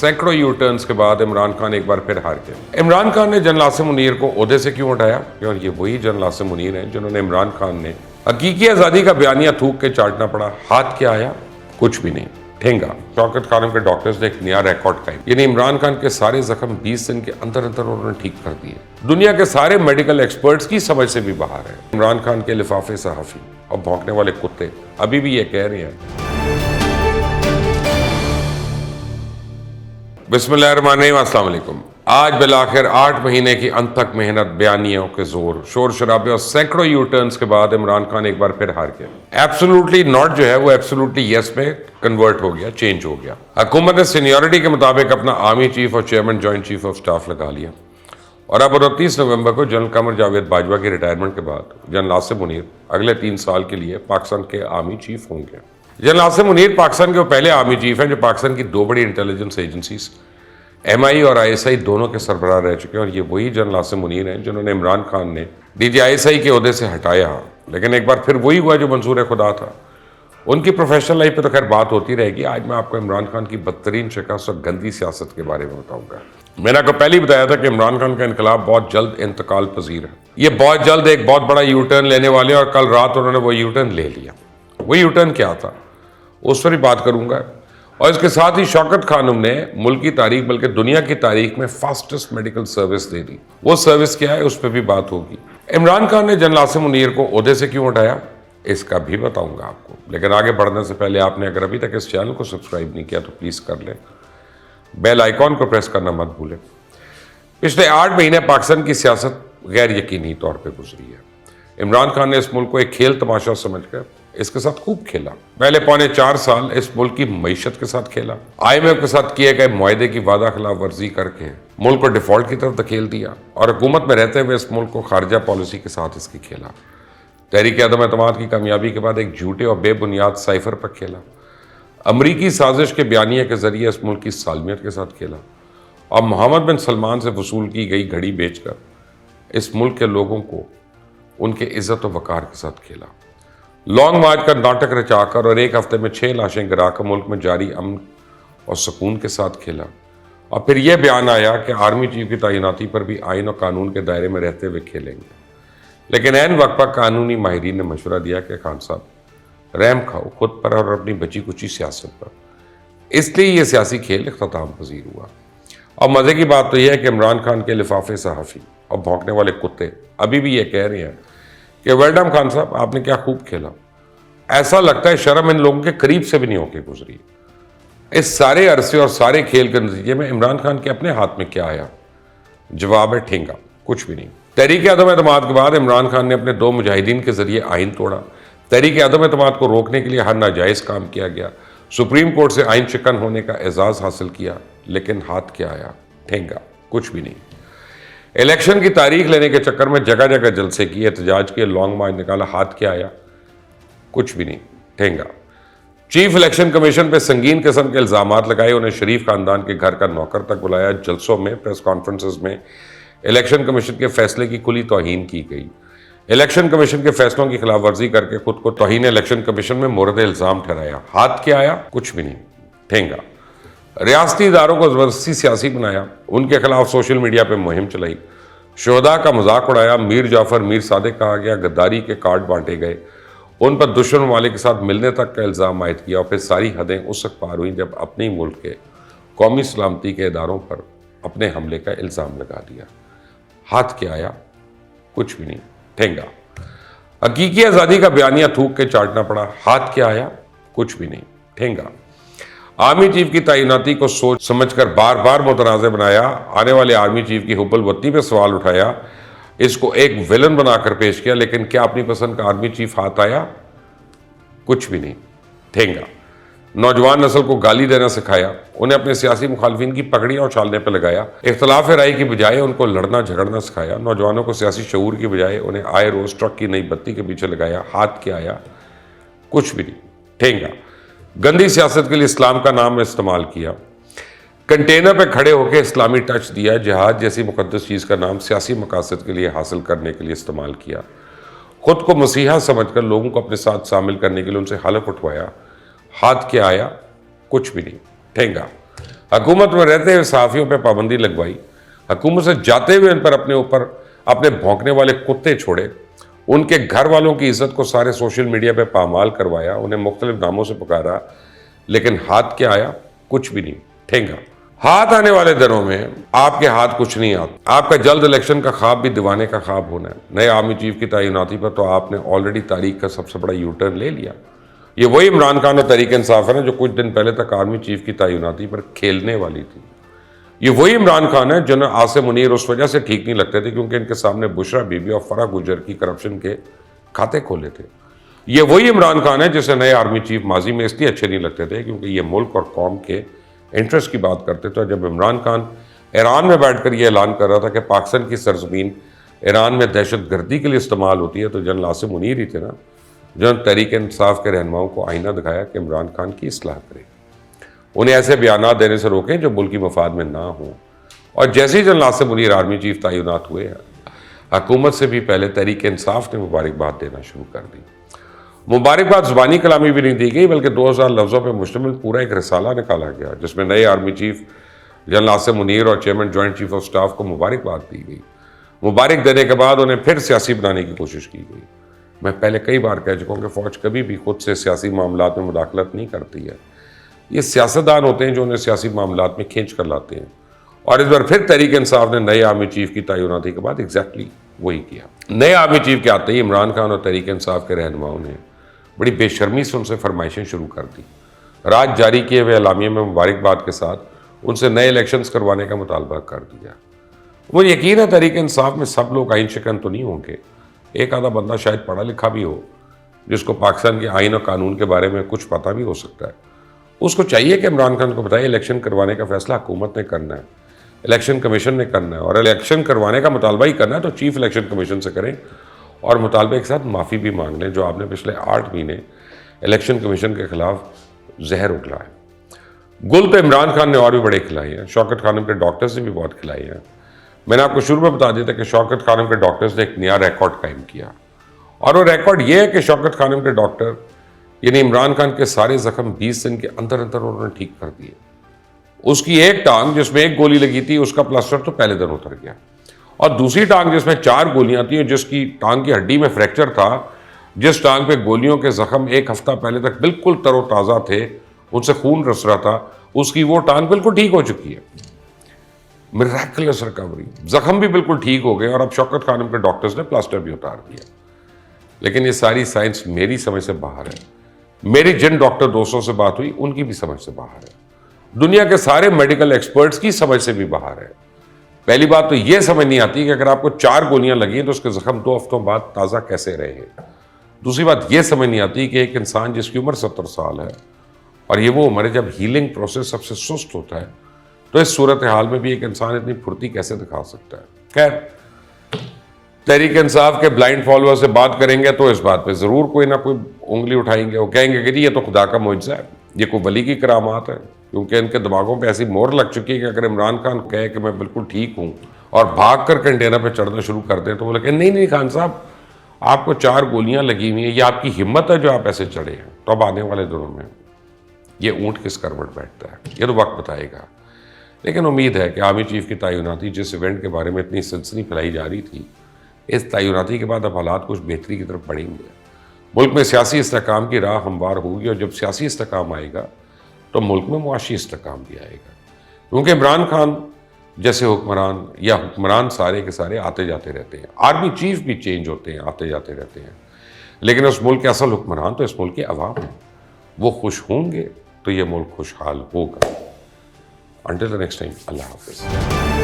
सैकड़ों you turns के बाद इमरान खान एक बार फिर हार गए। इमरान खान ने जनरल आसिम मुनीर को ओहदे से क्यों हटाया? क्योंकि ये वही जनरल आसिम मुनीर हैं जिन्होंने इमरान खान ने हकीकी आज़ादी का बयानिया थूक के चाटना पड़ा। हाथ क्या आया? कुछ भी नहीं, ठेंगा। शौकत खानम के डॉक्टर्स ने एक नया रिकॉर्ड कायम, यानी इमरान खान के सारे जख्म 20 दिन के अंदर अंदर उन्होंने ठीक कर दिए। दुनिया के सारे मेडिकल एक्सपर्ट्स की समझ से भी बाहर है। इमरान खान के लिफाफे सहाफ़ी और भौंकने वाले कुत्ते अभी भी ये कह रहे हैं। बिस्मिल्लाहिर्रहमानिर्रहीम, अस्सलाम वालेकुम। आज बिलाखिर 8 महीने की अनथक मेहनत, बयानियों के जोर, शोर शराबे और सैकड़ों यू टर्न्स के बाद इमरान खान एक बार फिर हार गया। एब्सोल्युटली नॉट जो है वो एब्सोल्युटली यस में कन्वर्ट हो गया, चेंज हो गया। हुकूमत ने सीनियरिटी के मुताबिक अपना आर्मी चीफ और chairman joint chief of staff लगा लिया और अब 29 नवंबर को जनरल कमर जावेद बाजवा की रिटायरमेंट के बाद जनरल आसिम मुनीर अगले 3 साल के लिए पाकिस्तान के आर्मी चीफ होंगे। जनरल आसिम मुनीर पाकिस्तान के वो पहले आर्मी चीफ हैं जो पाकिस्तान की 2 बड़ी इंटेलिजेंस एजेंसीज MI और ISI दोनों के सरबराह रह चुके हैं और ये वही जनरल आसिम मुनीर हैं जिन्होंने इमरान खान ने DGISI के ओहदे से हटाया, लेकिन एक बार फिर वही हुआ जो मंसूर खुदा था। उनकी प्रोफेशनल लाइफ पे तो खैर बात होती रहेगी। आज मैं आपको इमरान खान की बदतरीन शिकस्त और गंदी सियासत के बारे में बताऊंगा। मैंने आपको पहले ही बताया था कि इमरान खान का इनकलाब बहुत जल्द इंतकाल पजीर है। ये बहुत जल्द एक बहुत बड़ा यू टर्न लेने वाले हैं और कल रात उन्होंने वो यू टर्न ले लिया। वो यू टर्न क्या था उस पर भी बात करूंगा। और इसके साथ ही शौकत खानम ने मुल्क की तारीख बल्कि दुनिया की तारीख में फास्टेस्ट मेडिकल सर्विस दे दी। वो सर्विस क्या है उस पर भी बात होगी। इमरान खान ने जनरल आसिम मुनीर को ओहदे से क्यों हटाया इसका भी बताऊंगा आपको, लेकिन आगे बढ़ने से पहले आपने अगर अभी तक इस चैनल को सब्सक्राइब नहीं किया तो प्लीज़ कर लें, बेल आइकॉन को प्रेस करना मत भूलें। पिछले 8 महीने पाकिस्तान की सियासत गैर यकीनी तौर पर गुजरी है। इमरान खान ने इस मुल्क को एक खेल तमाशा समझकर इसके साथ खूब खेला। पहले 4.25 साल इस मुल्क की मईशत के साथ खेला। IMF के साथ किए गए मुआहदे की वादा खिलाफ वर्जी करके मुल्क को डिफॉल्ट की तरफ धकेल दिया और हुकूमत में रहते हुए इस मुल्क को खारजा पॉलिसी के साथ इसकी खेला। तहरीक अदम एतमाद की कामयाबी के बाद एक झूठे और बेबुनियाद साइफर पर खेला। अमरीकी साजिश के बयानिए के जरिए इस मुल्क की सालमियत के साथ खेला और मोहम्मद बिन सलमान से वसूल की गई घड़ी बेचकर इस मुल्क के लोगों को उनके इज्जत और वकार के साथ खेला। लॉन्ग मार्च का नाटक रचाकर और एक हफ्ते में 6 लाशें गिराकर मुल्क में जारी अमन और सुकून के साथ खेला। और फिर यह बयान आया कि आर्मी चीफ की तैनाती पर भी आइन और कानून के दायरे में रहते हुए खेलेंगे। लेकिन ऐन वक्त पर कानूनी माहिरीन ने मशवरा दिया कि खान साहब रहम खाओ खुद पर और अपनी बची कुची सियासत पर। इसलिए यह सियासी खेल इख्तिताम पजीर हुआ। और मज़े की बात तो यह है कि इमरान खान के लिफाफे सहाफ़ी और भौंकने वाले कुत्ते अभी भी ये कह रहे हैं कि वेल डन खान साहब, आपने क्या खूब खेला। ऐसा लगता है शर्म इन लोगों के करीब से भी नहीं होकर गुजरी। इस सारे अरसे और सारे खेल के नतीजे में इमरान खान के अपने हाथ में क्या आया? जवाब है ठेंगा, कुछ भी नहीं। तहरीक अदम एतमाद के बाद इमरान खान ने अपने 2 मुजाहिदीन के जरिए आइन तोड़ा। तहरीक अदम एतमाद को रोकने के लिए हर नाजायज़ काम किया गया। सुप्रीम कोर्ट से आइन शिकन होने का एजाज़ हासिल किया, लेकिन हाथ क्या आया? ठेंगा, कुछ भी नहीं। इलेक्शन की तारीख लेने के चक्कर में जगह जगह जलसे किए, एहतजाज किए, लॉन्ग मार्च निकाला, हाथ क्या आया? कुछ भी नहीं, ठेंगा। चीफ इलेक्शन कमीशन पे संगीन किस्म के इल्ज़ामात लगाए, उन्हें शरीफ खानदान के घर का नौकर तक बुलाया। जलसों में, प्रेस कॉन्फ्रेंसेस में इलेक्शन कमीशन के फैसले की खुली तौहीन की गई। इलेक्शन कमीशन के फैसलों की खिलाफ वर्जी करके खुद को तौहीन इलेक्शन कमीशन में मोरद इल्ज़ाम ठहराया। हाथ क्या आया? कुछ भी नहीं, ठेंगा। रियासती इदारों को ज़बरदस्ती सियासी बनाया, उनके खिलाफ सोशल मीडिया पर मुहिम चलाई, शोहदा का मजाक उड़ाया, मीर जाफ़र मीर सादिक कहा गया, गद्दारी के कार्ड बांटे गए, उन पर दुश्मन वाले के साथ मिलने तक का इल्ज़ाम आयद किया और फिर सारी हदें उस वक्त पार हुई जब अपने मुल्क के कौमी सलामती के इदारों पर अपने हमले का इल्ज़ाम लगा दिया। हाथ क्या आया? कुछ भी नहीं, ठेंगा। हकीकी आज़ादी का बयानिया थूक के चाटना पड़ा। हाथ क्या आया? कुछ भी नहीं, ठेंगा। आर्मी चीफ की तैनाती को सोच समझकर बार बार मुतनाज़ बनाया, आने वाले आर्मी चीफ की हुब्बल वतनी पे सवाल उठाया, इसको एक विलन बनाकर पेश किया, लेकिन क्या अपनी पसंद का आर्मी चीफ हाथ आया? कुछ भी नहीं, ठेंगा। नौजवान नस्ल को गाली देना सिखाया, उन्हें अपने सियासी मुखालफिन की पकड़ियाँ उछालने पर लगाया, इख्तलाफ राय की बजाय उनको लड़ना झगड़ना सिखाया, नौजवानों को सियासी शऊर की बजाय उन्हें आए रोज ट्रक की नई बत्ती के पीछे लगाया। हाथ क्या आया? कुछ भी नहीं, ठेंगा। गंदी सियासत के लिए इस्लाम का नाम इस्तेमाल किया, कंटेनर पे खड़े होकर इस्लामी टच दिया, जिहाद जैसी मुकद्दस चीज़ का नाम सियासी मकासद के लिए हासिल करने के लिए इस्तेमाल किया, खुद को मसीहा समझकर लोगों को अपने साथ शामिल करने के लिए उनसे हलफ उठवाया। हाथ क्या आया? कुछ भी नहीं, ठेंगा। حکومت میں رہتے ہوئے صحافیوں پہ پابندی لگوائی, حکومت سے جاتے ہوئے ان پر اپنے اوپر اپنے بھونکنے والے کتے چھوڑے, ان کے گھر والوں کی عزت کو سارے سوشل میڈیا پہ پامال کروایا, انہیں مختلف ناموں سے پکارا, لیکن ہاتھ کیا آیا؟ کچھ بھی نہیں, ٹھینگا. ہاتھ آنے والے دنوں میں آپ کے ہاتھ کچھ نہیں آتا. آپ کا جلد الیکشن کا خواب بھی دیوانے کا خواب ہونا ہے. نئے آرمی چیف کی تعیناتی پر تو آپ نے آلریڈی تاریخ کا سب سے بڑا یو ٹرن لے لیا. یہ وہی عمران خان اور تحریک انصاف ہے نا جو کچھ دن پہلے تک آرمی چیف کی تعیناتی پر کھیلنے والی تھی. یہ وہی عمران خان ہے جنہیں عاصم منیر اس وجہ سے ٹھیک نہیں لگتے تھے کیونکہ ان کے سامنے بشرا بی بی اور فرح گجر کی کرپشن کے کھاتے کھولے تھے. یہ وہی عمران خان ہے جسے نئے آرمی چیف ماضی میں اس لیے اچھے نہیں لگتے تھے کیونکہ یہ ملک اور قوم کے انٹرسٹ کی بات کرتے تھے. جب عمران خان ایران میں بیٹھ کر یہ اعلان کر رہا تھا کہ پاکستان کی سرزمین ایران میں دہشت گردی کے لیے استعمال ہوتی ہے, تو جنرل عاصم منیر ہی تھے نا جنہوں نے تحریک انصاف کے رہنماؤں کو آئینہ دکھایا کہ عمران خان کی اصلاح کرے, انہیں ایسے بیانات دینے سے روکیں جو ملکی مفاد میں نہ ہوں. اور جیسے ہی general Asim Munir army chief تعینات ہوئے, حکومت سے بھی پہلے تحریک انصاف نے مبارکباد دینا شروع کر دی. مبارکباد زبانی کلامی بھی نہیں دی گئی بلکہ 2000 لفظوں پہ مشتمل پورا ایک رسالہ نکالا گیا جس میں نئے army chief general Asim Munir اور chairman joint chief of staff کو مبارکباد دی گئی. مبارک دینے کے بعد انہیں پھر سیاسی بنانے کی کوشش کی گئی. میں پہلے کئی بار کہہ چکا ہوں کہ فوج کبھی بھی خود سے سیاسی معاملات میں مداخلت نہیں کرتی ہے. یہ سیاستدان ہوتے ہیں جو انہیں سیاسی معاملات میں کھینچ کر لاتے ہیں, اور اس بار پھر تحریک انصاف نے نئے آرمی چیف کی تعیناتی کے بعد ایگزیکٹلی وہی کیا. نئے آرمی چیف کے آتے ہی عمران خان اور تحریک انصاف کے رہنماؤں نے بڑی بے شرمی سے ان سے فرمائشیں شروع کر دی. رات جاری کیے ہوئے اعلامیے میں مبارکباد کے ساتھ ان سے نئے الیکشنز کروانے کا مطالبہ کر دیا. مجھے یقین ہے تحریک انصاف میں سب لوگ آئین شکن تو نہیں ہوں گے, ایک آدھا بندہ شاید پڑھا لکھا بھی ہو جس کو پاکستان کے آئین اور قانون کے بارے میں کچھ پتہ بھی ہو سکتا ہے. اس کو چاہیے کہ عمران خان کو بتائے الیکشن کروانے کا فیصلہ حکومت نے کرنا ہے, الیکشن کمیشن نے کرنا ہے, اور الیکشن کروانے کا مطالبہ ہی کرنا ہے تو چیف الیکشن کمیشن سے کریں اور مطالبے کے ساتھ معافی بھی مانگ لیں جو آپ نے پچھلے 8 مہینے الیکشن کمیشن کے خلاف زہر اگلا ہے. گل تو عمران خان نے اور بھی بڑے کھلائے ہیں, شوکت خانم کے ڈاکٹرز نے بھی بہت کھلائے ہیں. میں نے آپ کو شروع میں بتا دیا تھا کہ شوکت خانم کے ڈاکٹرز نے ایک نیا ریکارڈ قائم کیا, اور وہ ریکارڈ یہ ہے کہ شوکت خانم کے ڈاکٹر یعنی عمران خان کے سارے زخم 20 دن کے اندر انہوں نے ٹھیک کر دیے. اس کی ایک ٹانگ جس میں ایک گولی لگی تھی اس کا پلاسٹر تو پہلے دن اتر گیا, اور دوسری ٹانگ جس میں 4 گولیاں تھیں جس کی ٹانگ کی ہڈی میں فریکچر تھا, جس ٹانگ پہ گولیوں کے زخم ایک ہفتہ پہلے تک بالکل تر و تازہ تھے, ان سے خون رس رہا تھا, اس کی وہ ٹانگ بالکل ٹھیک ہو چکی ہے. میریکلس ریکوری, زخم بھی بالکل ٹھیک ہو گئے, اور اب شوکت خانم کے ڈاکٹرز نے پلاسٹر بھی اتار دیا. لیکن یہ ساری سائنس میری سمجھ سے باہر ہے, میری جن ڈاکٹر دوستوں سے بات ہوئی ان کی بھی سمجھ سے باہر ہے, دنیا کے سارے میڈیکل ایکسپرٹس کی سمجھ سے بھی باہر ہے. پہلی بات تو یہ سمجھ نہیں آتی کہ اگر آپ کو 4 گولیاں لگی ہیں تو اس کے زخم 2 ہفتوں بعد تازہ کیسے رہے ہیں. دوسری بات یہ سمجھ نہیں آتی کہ ایک انسان جس کی عمر 70 سال ہے اور یہ وہ عمر ہے جب ہیلنگ پروسیس سب سے سست ہوتا ہے, تو اس صورتحال میں بھی ایک انسان اتنی پھرتی کیسے دکھا سکتا ہے. خیر, تحریک انصاف کے بلائنڈ فالوور سے بات کریں گے تو اس بات پہ ضرور کوئی نہ کوئی انگلی اٹھائیں گے, وہ کہیں گے کہ جی یہ تو خدا کا معجزہ ہے, یہ کوئی ولی کی کرامات ہے, کیونکہ ان کے دماغوں پہ ایسی مہر لگ چکی ہے کہ اگر عمران خان کہے کہ میں بالکل ٹھیک ہوں اور بھاگ کر کنٹینر پہ چڑھنا شروع کر دیں تو وہ لگے نہیں خان صاحب آپ کو 4 گولیاں لگی ہوئی ہیں, یہ آپ کی ہمت ہے جو آپ ایسے چڑھے ہیں. تو اب آنے والے دنوں میں یہ اونٹ کس کروٹ بیٹھتا ہے یہ تو وقت بتائے گا. لیکن امید ہے کہ آرمی چیف کی تعیناتی جس ایونٹ کے بارے میں اتنی سنسنی پھیلائی جا رہی تھی, اس تعیناتی کے بعد اب حالات کچھ بہتری کی طرف بڑھیں گے. ملک میں سیاسی استحکام کی راہ ہموار ہوگی, اور جب سیاسی استحکام آئے گا تو ملک میں معاشی استحکام بھی آئے گا. کیونکہ عمران خان جیسے حکمران یا حکمران سارے کے سارے آتے جاتے رہتے ہیں, آرمی چیف بھی چینج ہوتے ہیں, آتے جاتے رہتے ہیں, لیکن اس ملک کے اصل حکمران تو اس ملک کے عوام ہیں. وہ خوش ہوں گے تو یہ ملک خوشحال ہوگا. انٹل دی نیکسٹ ٹائم, اللہ حافظ.